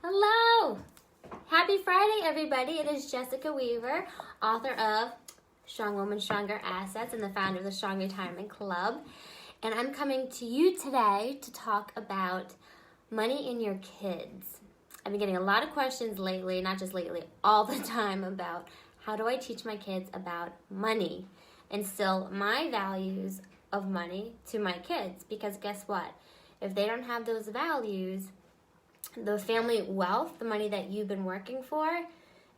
Hello! Happy Friday, everybody. It is Jessica Weaver, author of Strong Woman, Stronger Assets and the founder of the Strong Retirement Club. And I'm coming to you today to talk about money and your kids. I've been getting a lot of questions lately, not just lately, all the time about how do I teach my kids about money, instill my values of money to my kids. Because guess what? If they don't have those values, the family wealth, the money that you've been working for,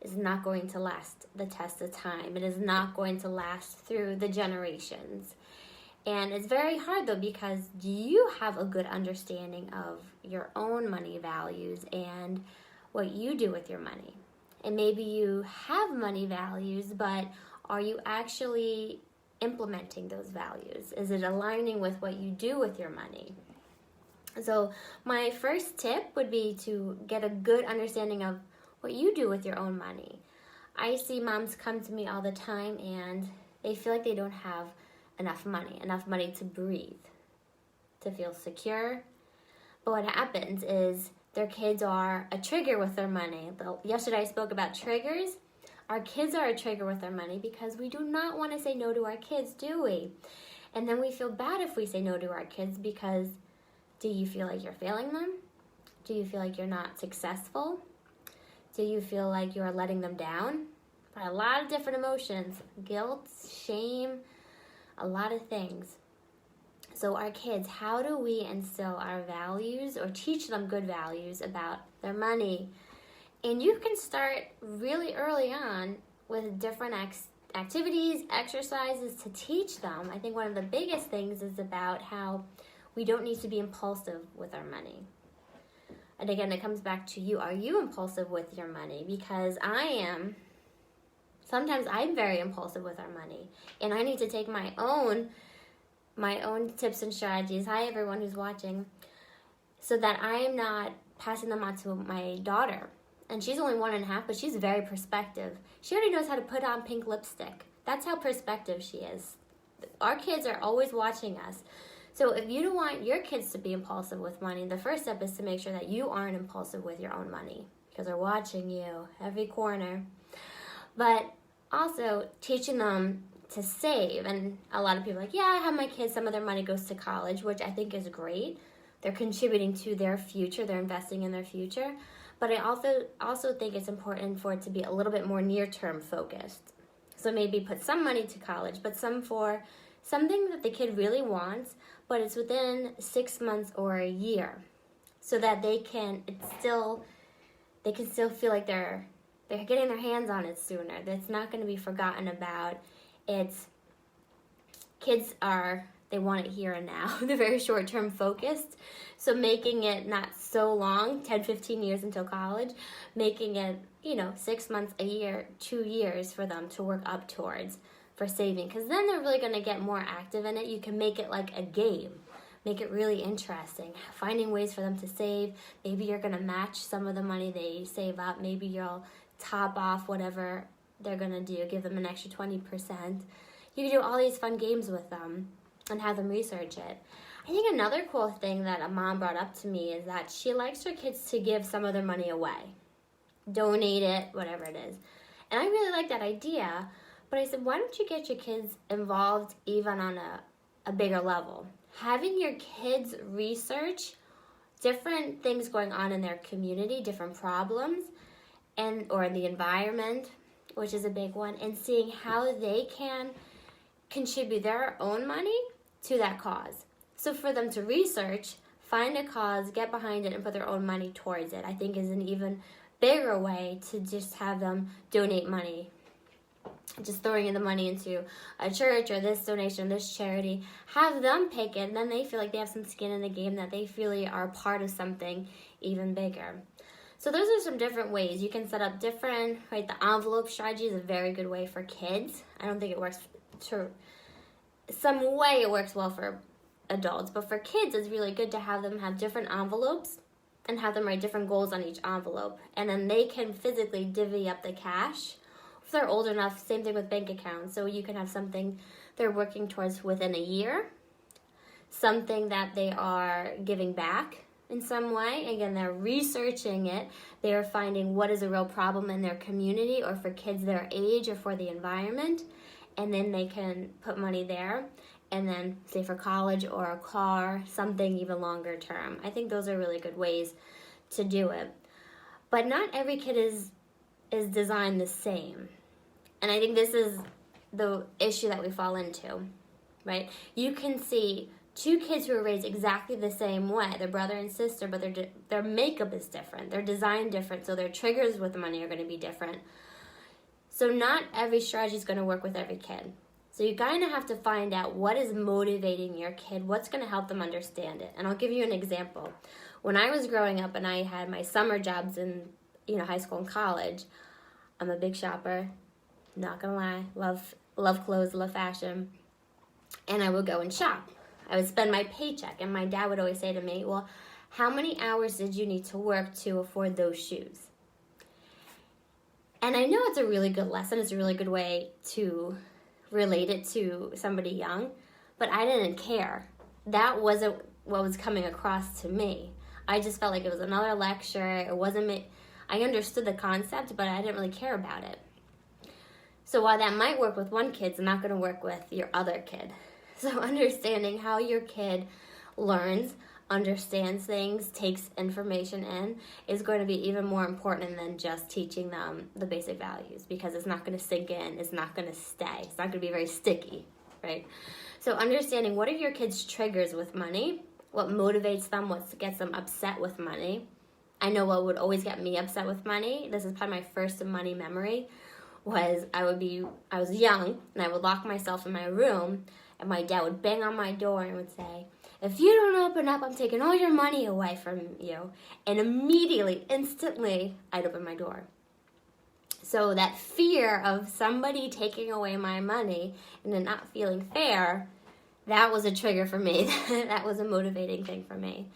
is not going to last the test of time. It is not going to last through the generations. And it's very hard though, because you have a good understanding of your own money values and what you do with your money. And maybe you have money values, but are you actually implementing those values? Is it aligning with what you do with your money? So my first tip would be to get a good understanding of what you do with your own money. I see moms come to me all the time and they feel like they don't have enough money to breathe, to feel secure. But what happens is their kids are a trigger with their money. Yesterday I spoke about triggers. Our kids are a trigger with their money because we do not want to say no to our kids, do we? And then we feel bad if we say no to our kids because do you feel like you're failing them? Do you feel like you're not successful? Do you feel like you're letting them down? By a lot of different emotions, guilt, shame, a lot of things. So our kids, how do we instill our values or teach them good values about their money? And you can start really early on with different activities, exercises to teach them. I think one of the biggest things is about how we don't need to be impulsive with our money. And again, it comes back to you. Are you impulsive with your money? Because I am. Sometimes I'm very impulsive with our money. And I need to take my own tips and strategies. Hi, everyone who's watching. So that I am not passing them on to my daughter. And she's only 1.5, but she's very perspective. She already knows how to put on pink lipstick. That's how perspective she is. Our kids are always watching us. So if you don't want your kids to be impulsive with money, the first step is to make sure that you aren't impulsive with your own money because they're watching you every corner. But also teaching them to save. And a lot of people are like, yeah, I have my kids, some of their money goes to college, which I think is great. They're contributing to their future. They're investing in their future. But I also think it's important for it to be a little bit more near-term focused. So maybe put some money to college, but some for something that the kid really wants, but it's within 6 months or a year, so that they can still feel like they're getting their hands on it sooner. That's not going to be forgotten about. They want it here and now. They're very short-term focused. So making it not so long, 10, 15 years until college, making it, 6 months, a year, 2 years for them to work up towards for saving, because then they're really going to get more active in it. You can make it like a game, make it really interesting, finding ways for them to save. Maybe you're going to match some of the money they save up. Maybe you'll top off whatever they're going to do, give them an extra 20%. You can do all these fun games with them and have them research it. I think another cool thing that a mom brought up to me is that she likes her kids to give some of their money away, donate it, whatever it is. And I really like that idea. But I said, why don't you get your kids involved even on a bigger level? Having your kids research different things going on in their community, different problems, or in the environment, which is a big one, and seeing how they can contribute their own money to that cause. So for them to research, find a cause, get behind it, and put their own money towards it, I think is an even bigger way to just have them donate money. Just throwing in the money into a church or this donation, this charity, have them pick it, and then they feel like they have some skin in the game, that they really are part of something even bigger. So those are some different ways. You can set up different, the envelope strategy is a very good way for kids. I don't think it works some way it works well for adults, but for kids it's really good to have them have different envelopes and have them write different goals on each envelope, and then they can physically divvy up the cash. If they're old enough, same thing with bank accounts. So you can have something they're working towards within a year, something that they are giving back in some way. Again, they're researching it. They're finding what is a real problem in their community or for kids their age or for the environment. And then they can put money there. And then, say, for college or a car, something even longer term. I think those are really good ways to do it. But not every kid is designed the same. And I think this is the issue that we fall into, right? You can see two kids who are raised exactly the same way, their brother and sister, but their makeup is different. They're designed different, so their triggers with money are going to be different. So not every strategy is going to work with every kid. So you kind of have to find out what is motivating your kid, what's going to help them understand it. And I'll give you an example. When I was growing up and I had my summer jobs in high school and college, I'm a big shopper, not going to lie, love clothes, love fashion, and I would go and shop. I would spend my paycheck, and my dad would always say to me, well, how many hours did you need to work to afford those shoes? And I know it's a really good lesson. It's a really good way to relate it to somebody young, but I didn't care. That wasn't what was coming across to me. I just felt like it was another lecture. It wasn't me. I understood the concept, but I didn't really care about it. So while that might work with one kid, it's not going to work with your other kid. So understanding how your kid learns, understands things, takes information in is going to be even more important than just teaching them the basic values, because it's not going to sink in, it's not going to stay, it's not going to be very sticky, right? So understanding what are your kids' triggers with money, what motivates them, what gets them upset with money. I know what would always get me upset with money, this is probably my first money memory, was I was young and I would lock myself in my room and my dad would bang on my door and would say, if you don't open up, I'm taking all your money away from you. And immediately, instantly, I'd open my door. So that fear of somebody taking away my money and then not feeling fair, that was a trigger for me. That was a motivating thing for me.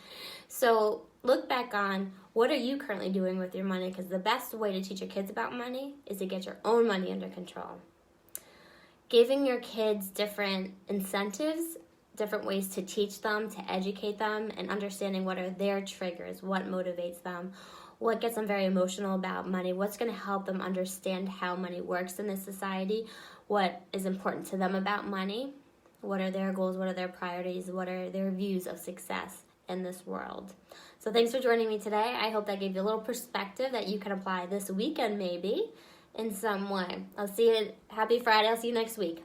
So look back on what are you currently doing with your money, because the best way to teach your kids about money is to get your own money under control. Giving your kids different incentives, different ways to teach them, to educate them, and understanding what are their triggers, what motivates them, what gets them very emotional about money, what's going to help them understand how money works in this society, what is important to them about money, what are their goals, what are their priorities, what are their views of success in this world. So thanks for joining me today. I hope that gave you a little perspective that you can apply this weekend maybe in some way. I'll see you. Happy Friday. I'll see you next week.